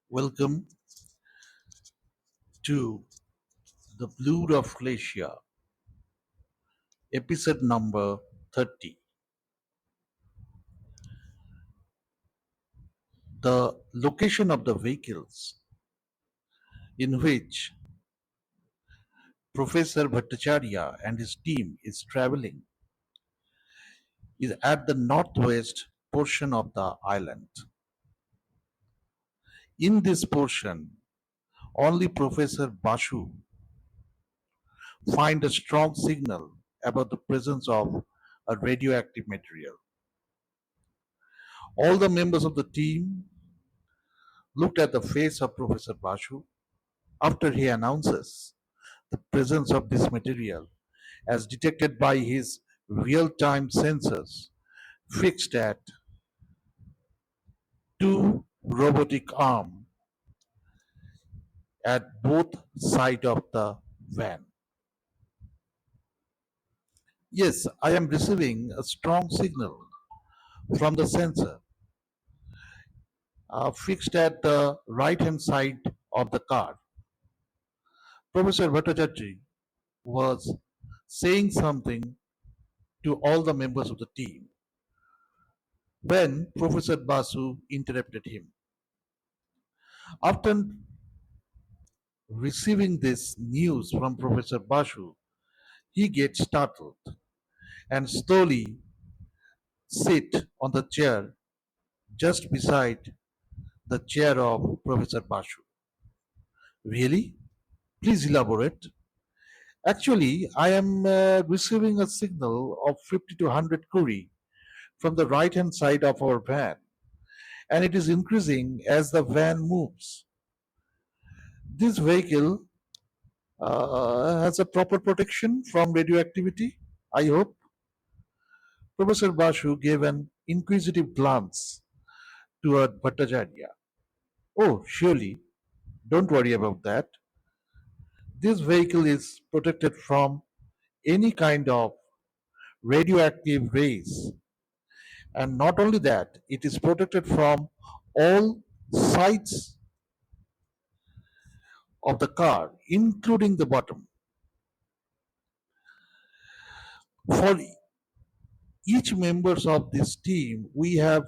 Welcome to the Blue Rafflesia, episode number 30. The location of the vehicles in which Professor Bhattacharya and his team is traveling is at the northwest portion of the island. In this portion, only Professor Basu find a strong signal about the presence of a radioactive material. All the members of the team looked at the face of Professor Basu after he announces the presence of this material as detected by his real-time sensors fixed at two robotic arms at both sides of the van. Yes, I am receiving a strong signal from the sensor fixed at the right hand side of the car. Professor Bhattacharya was saying something to all the members of the team when Professor Basu interrupted him. After receiving this news from Professor Basu, he gets startled and slowly sit on the chair just beside the chair of Professor Basu. Really? Please elaborate. Actually, I am receiving a signal of 50 to 100 curie from the right hand side of our van, and it is increasing as the van moves. This vehicle has a proper protection from radioactivity, I hope. Professor Basu gave an inquisitive glance toward Bhattacharya. Oh, surely, don't worry about that. This vehicle is protected from any kind of radioactive rays. And not only that, it is protected from all sides of the car, including the bottom. For each members of this team, we have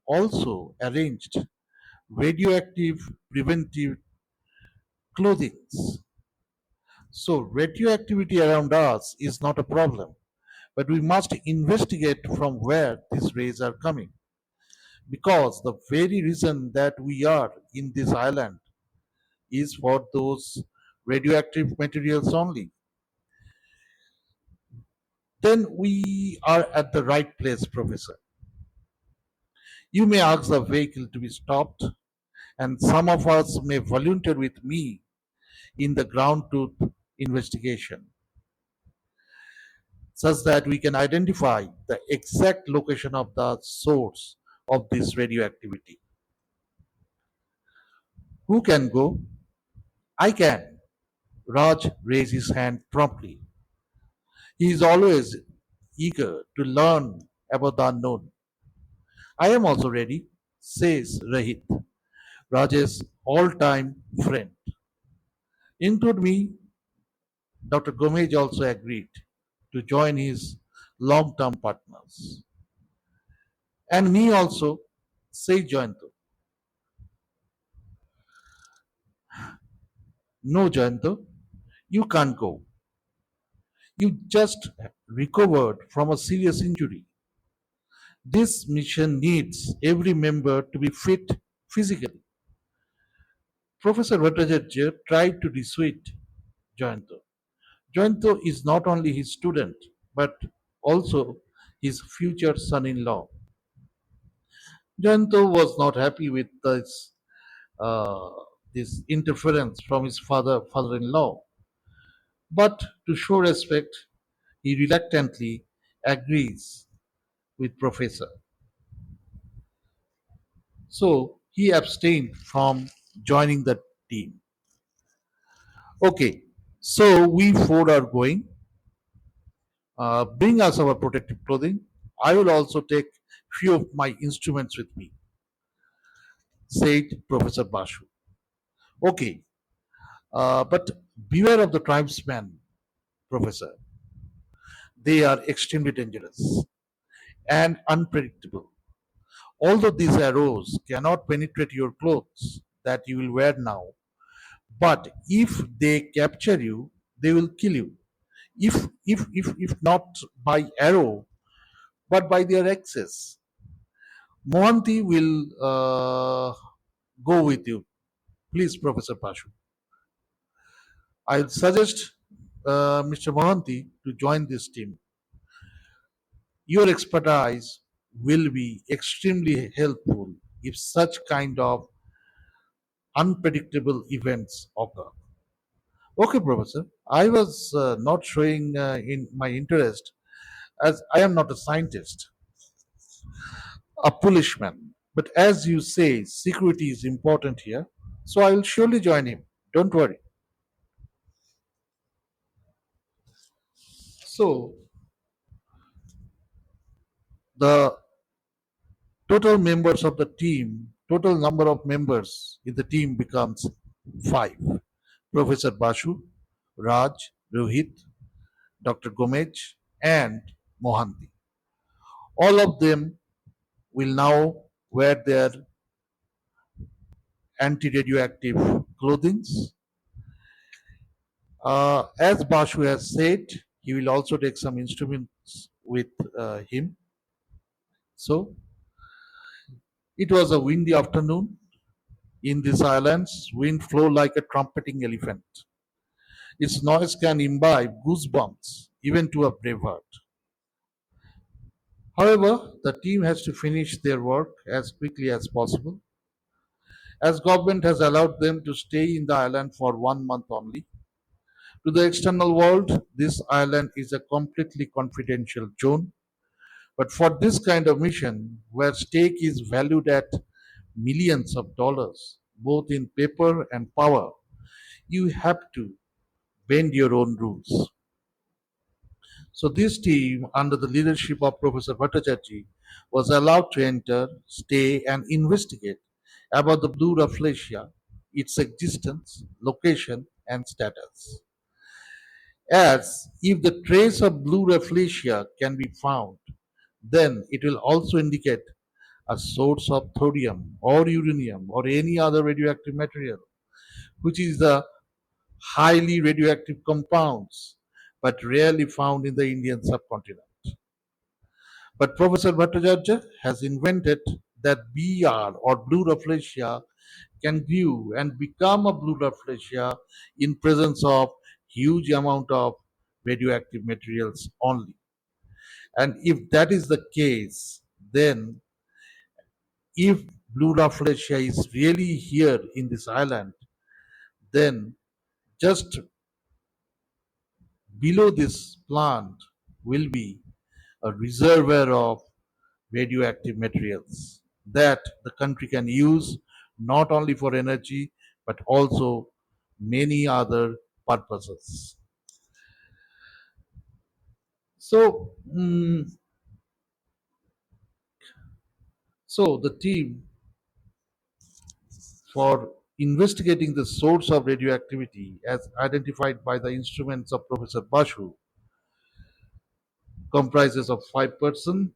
also arranged radioactive preventive clothing. So radioactivity around us is not a problem, but we must investigate from where these rays are coming. Because the very reason that we are in this island is for those radioactive materials only. Then we are at the right place, Professor. You may ask the vehicle to be stopped, and some of us may volunteer with me in the ground truth investigation, such that we can identify the exact location of the source of this radioactivity. Who can go? I can. Raj raised his hand promptly. He is always eager to learn about the unknown. I am also ready, says Rahit, Raj's all-time friend. Include me, Dr. Gomez also agreed to join his long-term partners. And me also, say Jayanto. No, Jayanto, you can't go. You just recovered from a serious injury. This mission needs every member to be fit physically. Professor Bhattacharya tried to dissuade Jayanto. Jayanto is not only his student, but also his future son-in-law. Jayanto was not happy with uh, this interference from his father-in-law, but to show respect, he reluctantly agrees with Professor. So he abstained from joining the team. Okay, so we four are going. Bring us our protective clothing. I will also take few of my instruments with me, said Professor Basu. Okay, but beware of the tribesmen, Professor. They are extremely dangerous and unpredictable. Although these arrows cannot penetrate your clothes that you will wear now, but if they capture you, they will kill you. If not by arrow, but by their axes. Mohanty will go with you. Please, Professor Pashu. I'll suggest Mr. Mohanty to join this team. Your expertise will be extremely helpful if such kind of unpredictable events occur. Okay, Professor. I was not showing in my interest as I am not a scientist, a policeman. But as you say, security is important here, so I will surely join him. Don't worry. So the total number of members in the team becomes five. Professor Basu, Raj, Rohit, Dr. Gomez, and Mohanty. All of them will now wear their anti-radioactive clothing. As Basu has said, he will also take some instruments with him. So it was a windy afternoon. In these islands, wind flow like a trumpeting elephant. Its noise can imbibe goosebumps even to a brave heart. However, the team has to finish their work as quickly as possible, as government has allowed them to stay in the island for 1 month only. To the external world, this island is a completely confidential zone. But for this kind of mission, where stake is valued at millions of dollars, both in paper and power, you have to bend your own rules. So this team, under the leadership of Professor Bhattacharjee, was allowed to enter, stay, and investigate about the Blue Rafflesia, its existence, location, and status. As if the trace of Blue Rafflesia can be found, then it will also indicate a source of thorium or uranium or any other radioactive material, which is the highly radioactive compounds but rarely found in the Indian subcontinent. But Professor Bhattacharya has invented that BR or Blue Rafflesia can grow and become a Blue Rafflesia in presence of huge amount of radioactive materials only. And if that is the case, then if Blue Rafflesia is really here in this island, then just below this plant will be a reservoir of radioactive materials that the country can use not only for energy but also many other purposes. So, so the team for investigating the source of radioactivity as identified by the instruments of Professor Basu comprises of 5 persons,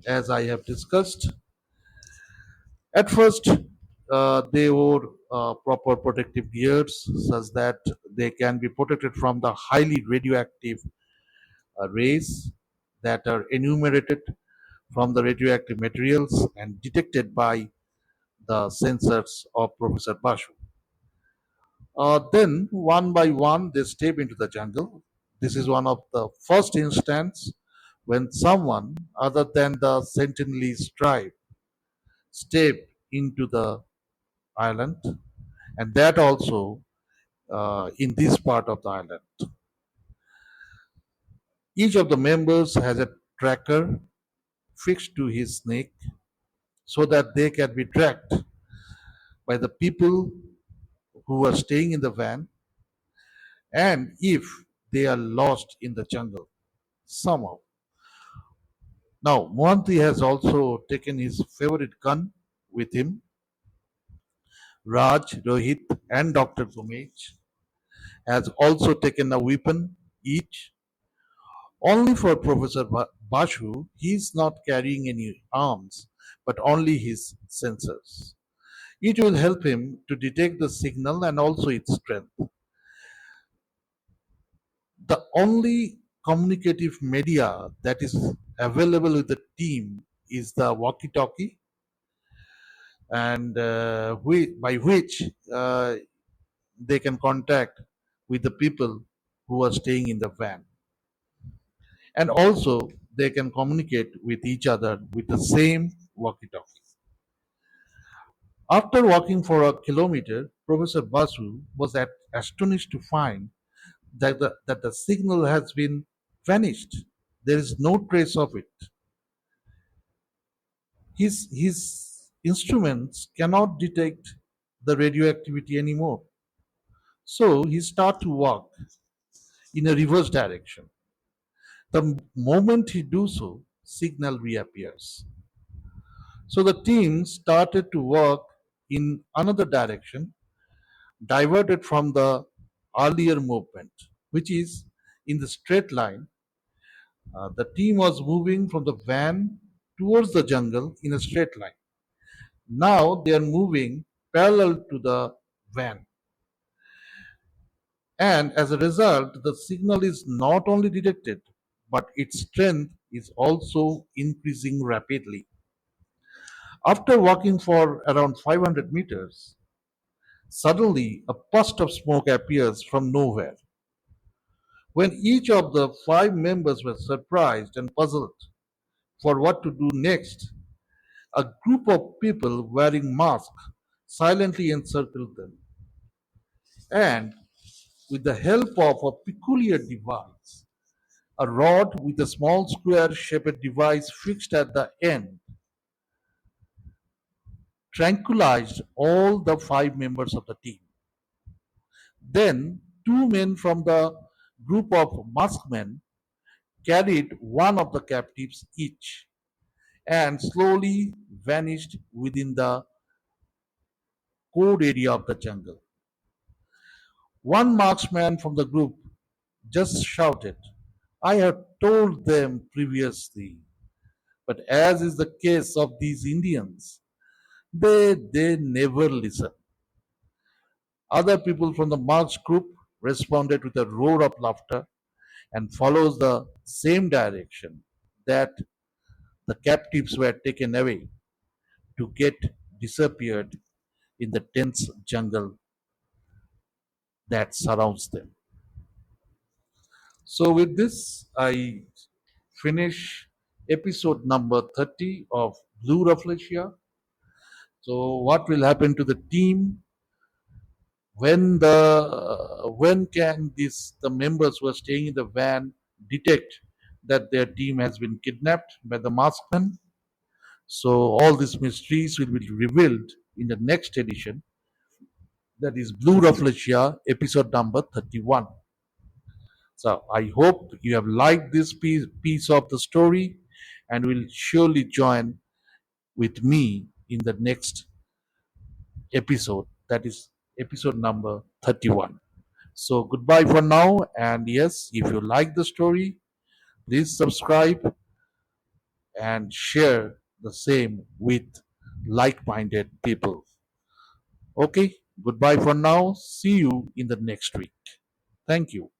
as I have discussed. At first, they wore proper protective gears such that they can be protected from the highly radioactive rays that are enumerated from the radioactive materials and detected by the sensors of Professor Basu. Then, one by one, they step into the jungle. This is one of the first instance when someone other than the Sentinelese tribe step into the island, and that also in this part of the island. Each of the members has a tracker fixed to his snake so that they can be tracked by the people who are staying in the van and if they are lost in the jungle somehow. Now, Mohanty has also taken his favorite gun with him, Raj, Rohit, and Dr. Gomez has also taken a weapon each. Only for Professor Basu, he is not carrying any arms, but only his sensors. It will help him to detect the signal and also its strength. The only communicative media that is available with the team is the walkie-talkie, and by which they can contact with the people who are staying in the van, and also they can communicate with each other with the same walkie-talkie. After walking for a kilometer, Professor Basu was astonished to find that the signal has been vanished. There is no trace of it. His instruments cannot detect the radioactivity anymore. So he starts to walk in a reverse direction. The moment he do so, signal reappears. So the team started to walk in another direction, diverted from the earlier movement, which is in the straight line. The team was moving from the van towards the jungle in a straight line. Now they are moving parallel to the van. And as a result, the signal is not only detected, but its strength is also increasing rapidly. After walking for around 500 meters, suddenly a burst of smoke appears from nowhere. When each of the five members were surprised and puzzled for what to do next, a group of people wearing masks silently encircled them. And with the help of a peculiar device, a rod with a small square shaped device fixed at the end, tranquilized all the five members of the team. Then, two men from the group of maskmen carried one of the captives each and slowly vanished within the code area of the jungle. One marksman from the group just shouted, "I have told them previously." But as is the case of these Indians, they never listen. Other people from the Marx group responded with a roar of laughter and follows the same direction that the captives were taken away to get disappeared in the dense jungle that surrounds them. So with this, I finish episode number 30 of Blue Rafflesia. So what will happen to the team when can the members who are staying in the van detect that their team has been kidnapped by the maskmen? So all these mysteries will be revealed in the next edition, that is Blue Rafflesia episode number 31. So I hope you have liked this piece of the story and will surely join with me in the next episode, that is episode number 31. So goodbye for now, and yes, if you like the story, please subscribe and share the same with like-minded people. Okay, goodbye for now. See you in the next week. Thank you.